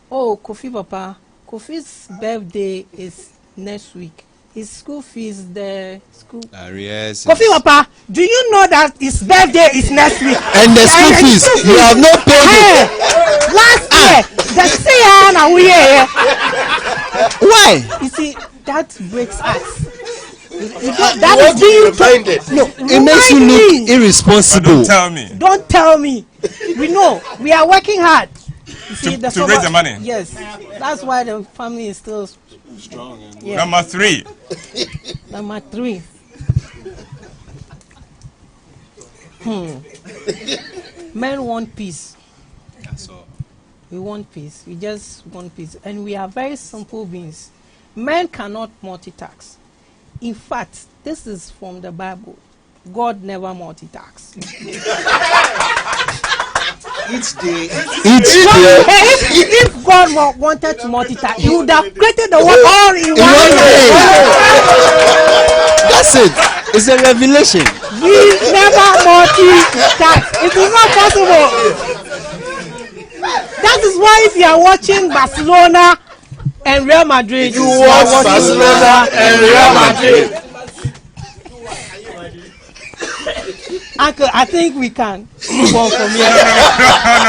oh, Kofi Papa, Kofi's birthday is next week. His school fees, yes. Kofi Papa, do you know that his birthday is next week? And the school fees, you have not paid it. Last year, the year. Why? You see, that breaks us. That is being reminded. No, it makes you look irresponsible. But don't tell me. We know we are working hard. You see, to raise the money. Yes, that's why the family is still strong. Yeah. Number three. Men want peace. That's all. We want peace. We just want peace, and we are very simple beings. Men cannot multitask. In fact, this is from the Bible. God never multitasks. Each day. If God wanted to multitask, He would have created the world all in one day. That's it. It's a revelation. We never multitask. It is not possible. That is why if you are watching Barcelona and Real Madrid, you watch Barcelona and Real Madrid. Uncle, I think we can move on from here.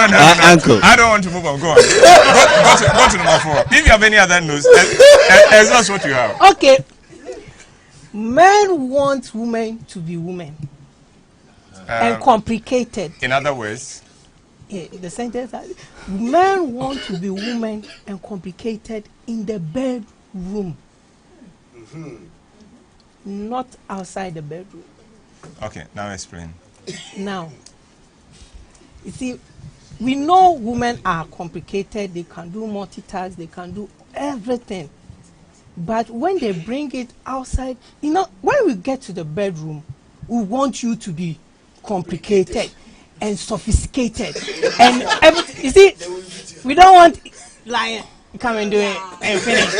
No. Uncle, I don't want to move on. Go on. Go to number 4. If you have any other news, that's what you have. Okay. Men want women to be women and complicated. In other words, the sentence: men want to be women and complicated in the bedroom, not outside the bedroom. Okay, now explain. Now, you see, we know women are complicated. They can do multitask. They can do everything. But when they bring it outside, when we get to the bedroom, we want you to be complicated and sophisticated and everything. You see, we don't want lying. Come and do it and finish.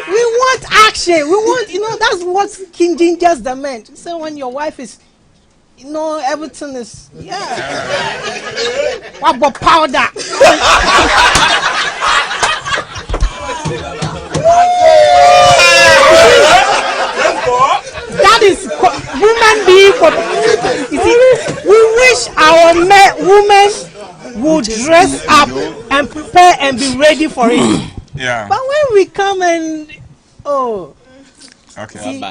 We want action. We want, that's what King Ginger's the meant. So when your wife is You know, everything is, what about powder? That is women being. You see, we wish our women would dress up and prepare and be ready for it. Yeah. But when we come and okay, see,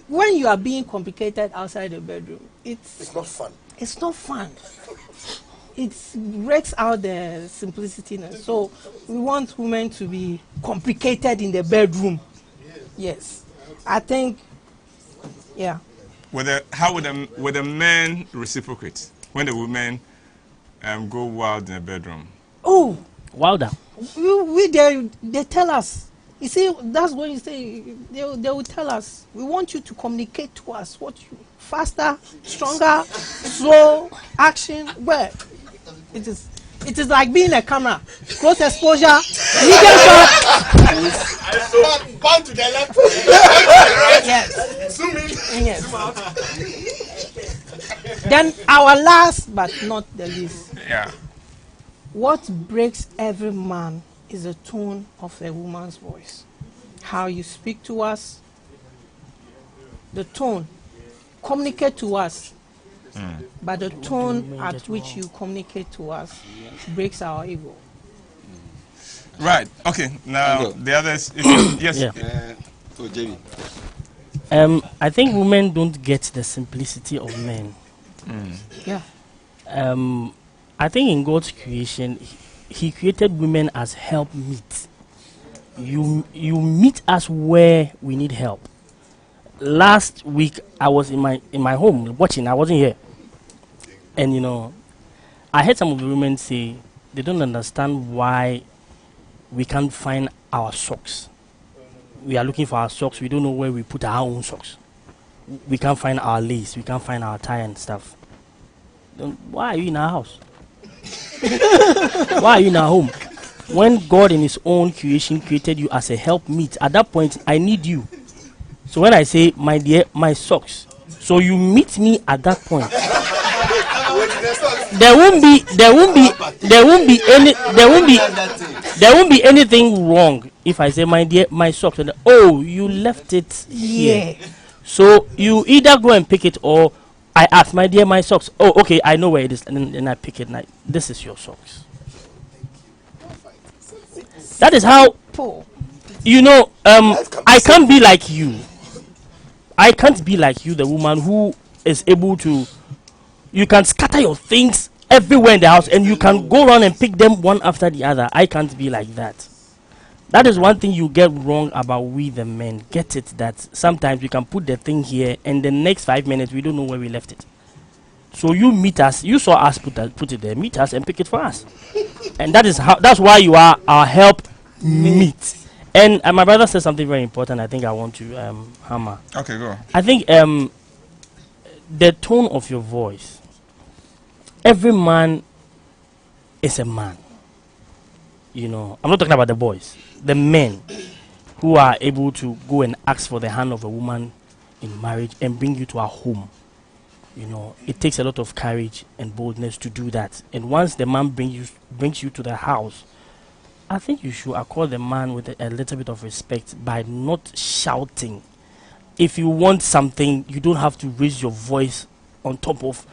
when you are being complicated outside the bedroom, it's not fun. It's not fun. It breaks out the simplicitiness. So we want women to be complicated in the bedroom. Yes, I think. Yeah. How would the men reciprocate when the women go wild in the bedroom? Oh, wilder. They tell us. You see, that's what you say. They will tell us. We want you to communicate to us. Faster, stronger, slow, action. Where it is like being a camera. Close exposure, medium shot. Bound to the left. Yes. Zoom in. Yes. Then our last but not the least. Yeah. What breaks every man is the tone of a woman's voice. How you speak to us, the tone. Communicate to us. But the tone at which you communicate to us breaks our ego. Right. Okay. Now the others. Yes. Yeah. I think women don't get the simplicity of men. Yeah. I think in God's creation, He created women as helpmeet. You meet us where we need help. Last week I was in my home watching. I wasn't here, and I heard some of the women say they don't understand why we can't find our socks. We are looking for our socks. We don't know where we put our own socks. We can't find our lace. We can't find our tie and stuff. Why are you in our house? Why are you in our home? When God in His own creation created you as a helpmeet, at that point I need you. So when I say, my dear, my socks, so you meet me at that point. There won't be anything wrong if I say, my dear, my socks. And you left it here. Yeah. So you either go and pick it, or I ask, my dear, my socks. Oh, okay, I know where it is, and then I pick it. And this is your socks. That is how. I can't be like you. I can't be like you, the woman who is able to. You can scatter your things everywhere in the house, and you can go around and pick them one after the other. I can't be like that. That is one thing you get wrong about we the men. Get it that sometimes we can put the thing here, and the next 5 minutes we don't know where we left it. So you meet us. You saw us put it there. Meet us and pick it for us. And that's why you are our help meet. And my brother said something very important. I think I want to hammer. Okay, go. I think the tone of your voice. Every man is a man. I'm not talking about the boys. The men who are able to go and ask for the hand of a woman in marriage and bring you to our home. It takes a lot of courage and boldness to do that. And once the man brings you to the house, I think you should accord the man with a little bit of respect by not shouting. If you want something, you don't have to raise your voice on top of,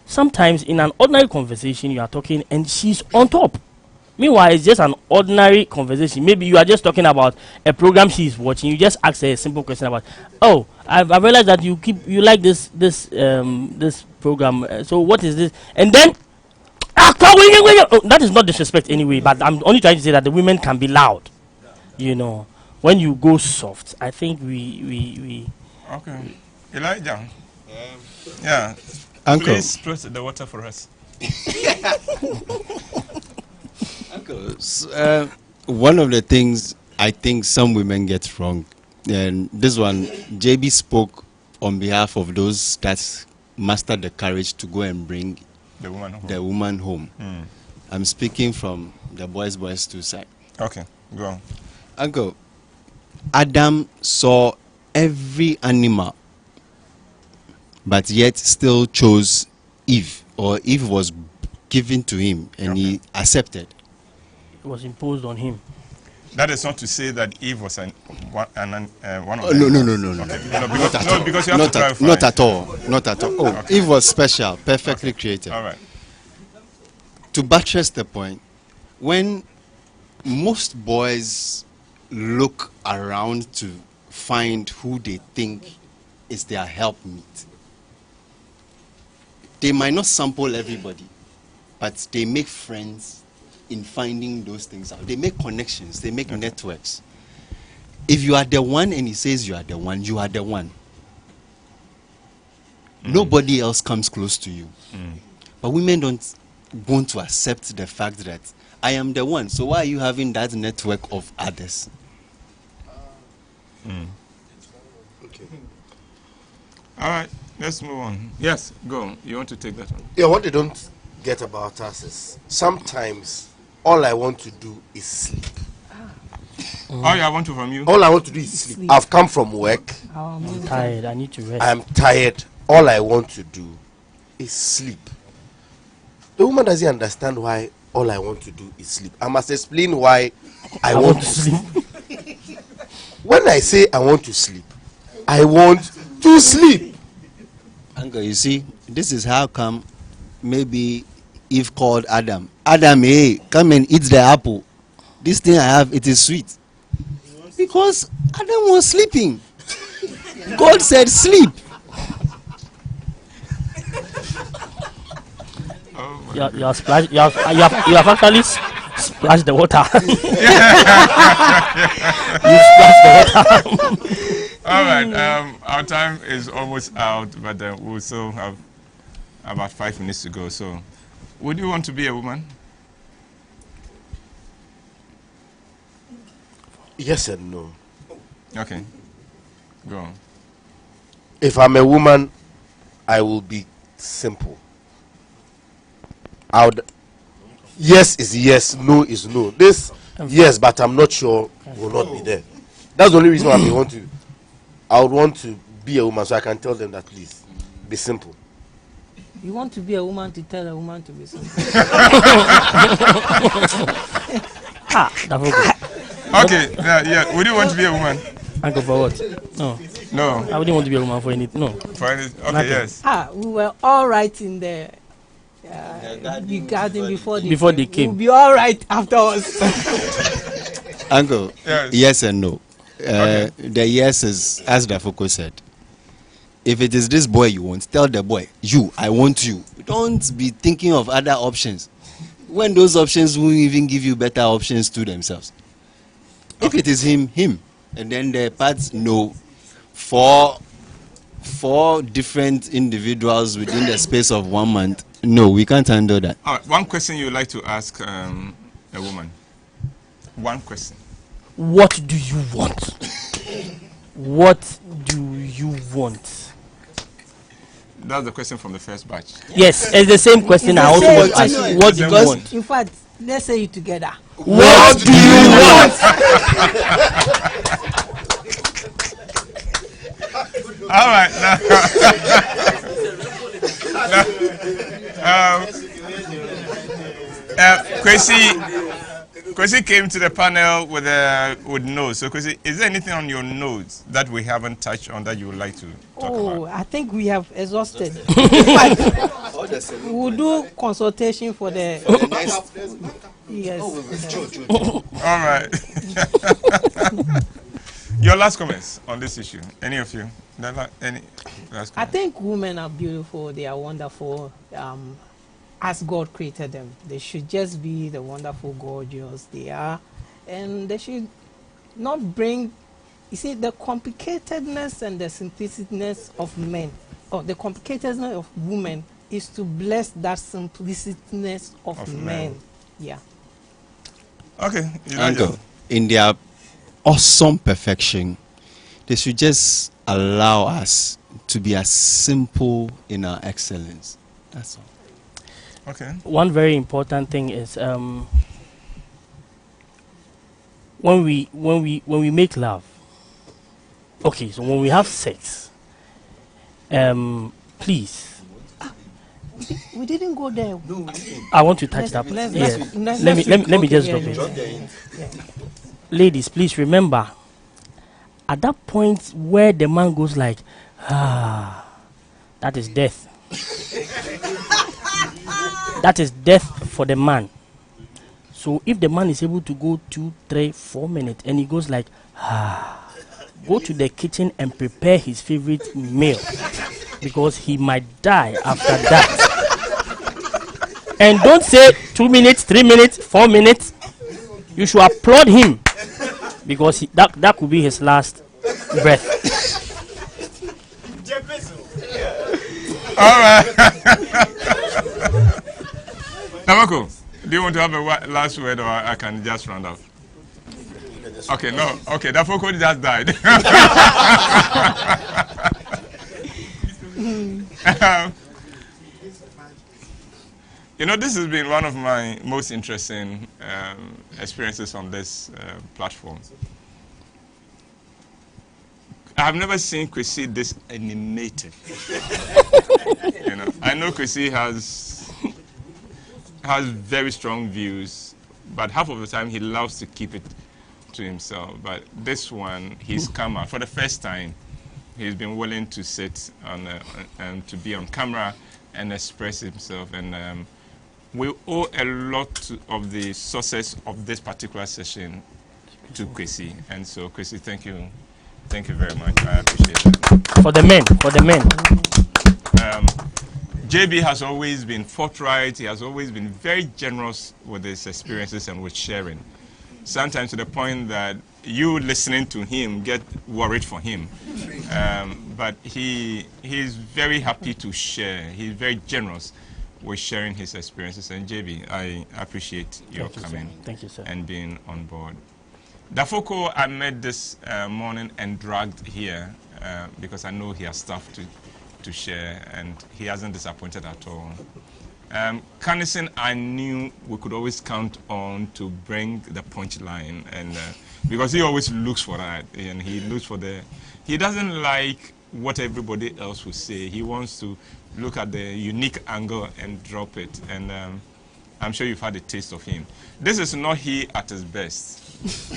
sometimes in an ordinary conversation you are talking and she's on top. Meanwhile, it's just an ordinary conversation. Maybe you are just talking about a program she's watching. You just ask her a simple question about, I realized that you like this program. So what is this? And then that is not disrespect anyway, but I'm only trying to say that the women can be loud. When you go soft, I think we Okay. Elijah. Yeah. Uncle. Please split the water for us. Uncle, one of the things I think some women get wrong, and this one, JB spoke on behalf of those that mustered the courage to go and bring the woman home. I'm speaking from the boys too side. Okay, go on. Uncle, Adam saw every animal but yet still chose Eve, or Eve was given to him and he accepted. It was imposed on him. That is not to say that Eve was one of them. No. Because you have to clarify. Not at all. Not at all. Oh, Eve was special, perfectly created. All right. To buttress the point, when most boys look around to find who they think is their helpmeet, they might not sample everybody, but they make friends in finding those things out. They make connections, they make networks. If you are the one and he says you are the one, you are the one. Nobody else comes close to you. But women don't want to accept the fact that I am the one. So why are you having that network of others? Okay. All right, let's move on. Yes, go. You want to take that one? Yeah, what they don't get about us is sometimes all I want to do is sleep. All I want to from you? All I want to do is sleep. I've come from work. I'm tired. I need to rest. I'm tired. All I want to do is sleep. The woman doesn't understand why all I want to do is sleep. I must explain why I want to sleep. When I say I want to sleep, I want to sleep. Uncle, you see, this is how come maybe Eve called Adam. Adam, hey, come and eat the apple. This thing I have, it is sweet. Because Adam was sleeping. God said sleep. You have actually splashed the water. You splashed the water. All right, our time is almost out, but we still have about 5 minutes to go. So, would you want to be a woman? Yes and no. Okay, go on. If I'm a woman, I will be simple. Yes is yes, no is no. This yes, but I'm not sure will not be there. That's the only reason why I would want to be a woman, so I can tell them that please be simple. You want to be a woman to tell a woman to be simple. Okay, yeah. Would you want to be a woman? Uncle, for what? No. I wouldn't want to be a woman for anything. No. For anything? Okay, yes. We were all right in the garden before they came. We'll be all right afterwards. Uncle, yes and no. The yes is, as Dafoko said, if it is this boy you want, tell the boy, I want you. Don't be thinking of other options when those options won't even give you better options to themselves. If it is him, and then the parts no, four different individuals within the space of 1 month. No, we can't handle that. One question you would like to ask a woman. One question. What do you want? What do you want? That's the question from the first batch. Yes, it's the same question I also want to ask. What do you want? In fact, let's say it together. What do you want? All right. Kwesi came to the panel with notes. So Kwesi, is there anything on your notes that we haven't touched on that you would like to talk about? I think we have exhausted. We'll do consultation for the yes. All right. Your last comments on this issue. Any of you? Any last I think women are beautiful. They are wonderful. As God created them, they should just be the wonderful, gorgeous they are, and they should not bring. You see, the complicatedness and the simplicityness of men, or the complicatedness of women, is to bless that simplicityness of men. Yeah. Okay. Uncle, in their awesome perfection, they should just allow us to be as simple in our excellence. That's all. Okay. One very important thing is when we make love. Okay, so when we have sex, please. We didn't go there. No, I want to touch that. Let me just drop it. Ladies, please remember, at that point where the man goes like, that is death. That is death for the man. So if the man is able to go 2, 3, 4 minutes and he goes like, go to the kitchen and prepare his favorite meal, because he might die after that. And don't say 2 minutes, 3 minutes, 4 minutes. You should applaud him, because that could be his last breath. All right. Namako, do you want to have a last word, or I can just round off? Okay, no. Okay, that Foko just died. This has been one of my most interesting experiences on this platform. I have never seen Kwesi this animated. I know Kwesi has very strong views, but half of the time he loves to keep it to himself. But this one, he's come out for the first time. He's been willing to sit and to be on camera and express himself. And we owe a lot of the success of this particular session to Kwesi. And so, Kwesi, thank you. Thank you very much. I appreciate it. For the men. JB has always been forthright. He has always been very generous with his experiences and with sharing. Sometimes to the point that you listening to him get worried for him. But he's very happy to share. He's very generous with sharing his experiences. And JB, I appreciate your coming. Thank you, sir. And being on board. Dafoko, I met this morning and dragged here because I know he has stuff to share, and he hasn't disappointed at all. Canison, I knew we could always count on to bring the punchline, and because he always looks for that, and he doesn't like what everybody else will say. He wants to look at the unique angle and drop it, and I'm sure you've had a taste of him. This is not he at his best.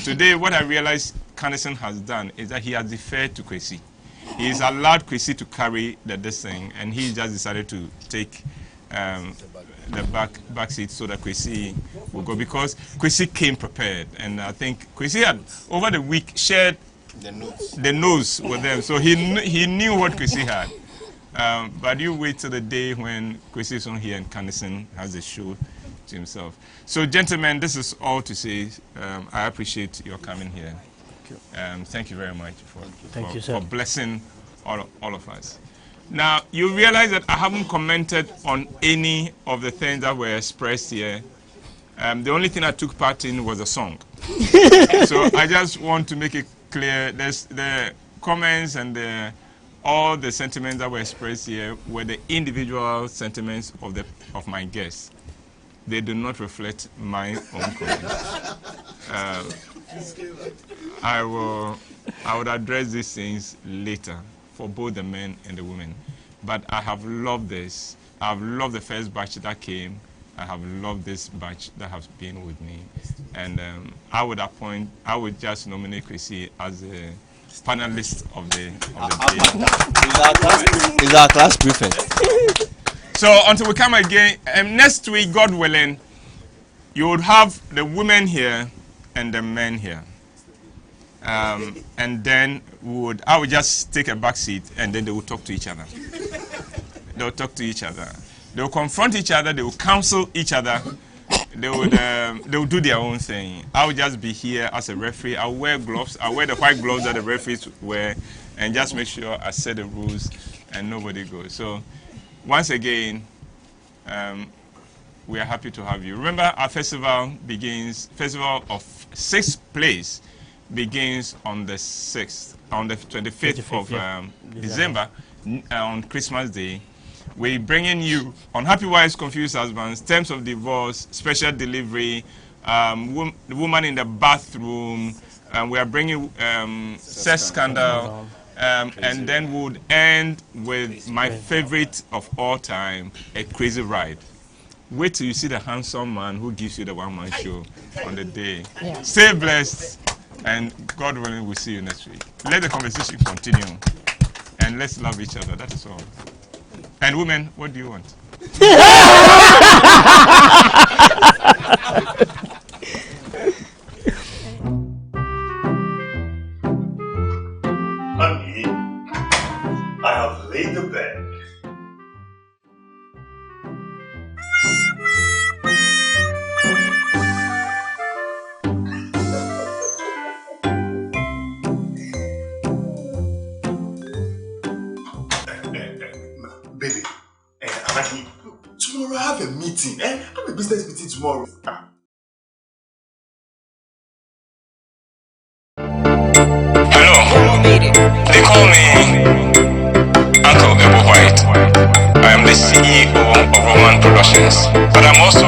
Today, what I realized Canison has done is that he has deferred to Kwesi. He's allowed Kwesi to carry this thing, and he just decided to take the back seat so that Kwesi will go, because Kwesi came prepared, and I think Kwesi had over the week shared the notes with them, so he knew what Kwesi had. But you wait till the day when Kwesi is on here and Canison has a show to himself. So, gentlemen, this is all to say. I appreciate your coming here. Thank you very much for blessing all of us. Now, you realize that I haven't commented on any of the things that were expressed here. The only thing I took part in was a song. So I just want to make it clear, the comments and all the sentiments that were expressed here were the individual sentiments of my guests. They do not reflect my own comments. I would address these things later for both the men and the women. But I have loved this. I've loved the first batch that came. I have loved this batch that has been with me. And I would just nominate Kwesi as a panelist of the day. He's our class prefect. So until we come again, next week, God willing, you would have the women here and the men here. And then I would just take a back seat, and then they will talk to each other. They'll talk to each other. They'll confront each other. They will counsel each other. They will do their own thing. I will just be here as a referee. I'll wear gloves. I'll wear the white gloves that the referees wear, and just make sure I set the rules and nobody goes. So once again, we are happy to have you. Remember, our festival of 6th place begins on the 6th, on the 25th of December, on Christmas Day. We're bringing you on Happy Wives, Confused Husbands, Terms of Divorce, Special Delivery, Woman in the Bathroom, we are bringing Sex Scandal, And then we would end with my favorite of all time, a crazy ride. Wait till you see the handsome man who gives you the one-man show on the day. Yeah. Stay blessed, and God willing, we'll see you next week. Let the conversation continue, and let's love each other. That is all. And women, what do you want? Honey, I have laid the bed. Baby, Amaki, tomorrow I have a meeting. I have a business meeting tomorrow. Hello. They call me Uncle WHYTE. I am the CEO of Roman Productions, but I'm also